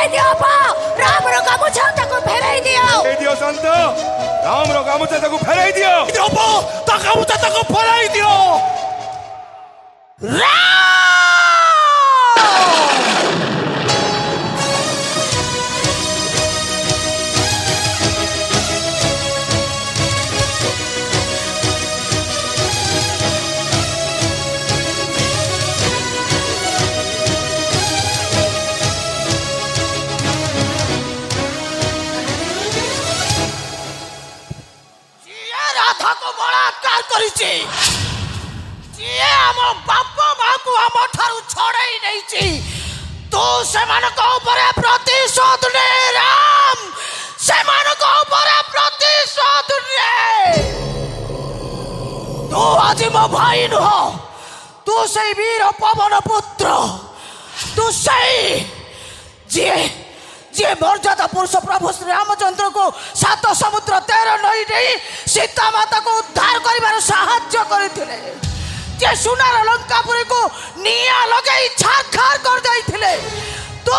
ଫେରାଇ ଦିଅ ବାପା। ରାମର ଗାମୁଛା ତାକୁ ଫେରାଇ ଦିଅ। ଫେରାଇ ଦିଅ ଶାନ୍ତ। ରାମର ଗାମୁଛା ତାକୁ ଫେରାଇ ଦିଅ। ବାପା ତା ଗାମୁଛା ତାକୁ ଫେରାଇ ଦିଅ। রাধাকে বলাৎকার করেছে, ଯିଏ ଆମ ବାପ ମାକୁ ଆମ ଠାରୁ ଛଡ଼େଇ ନେଇଛି, ତୁ ସେମାନଙ୍କ ଉପରେ ପ୍ରତିଶୋଧ ନେ ରାମ, ସେମାନଙ୍କ ଉପରେ ପ୍ରତିଶୋଧ ନେ। ତୁ ଆଜି ମୋ ଭାଇ ନୁହଁ, ତୁ ସେଇ ବୀର ପବନ ପୁତ୍ର, ତୁ ସେଇ ଯିଏ ମର୍ଯ୍ୟାଦା ପୁରୁଷ ପ୍ରଭୁ ଶ୍ରୀରାମଚନ୍ଦ୍ରଙ୍କୁ 7 ସମୁଦ୍ର 13 ନଈ ନେଇ ସୀତା ମାତାକୁ ଉଦ୍ଧାର କରିବାର ସାହାଯ୍ୟ କରିଥିଲେ, ଯେ ସୁନାର ଲଙ୍କାପୁରୀକୁ ନିଆଁ ଲଗେଇ ଛାରଖାର କରିଦେଇଥିଲେ। ତୁ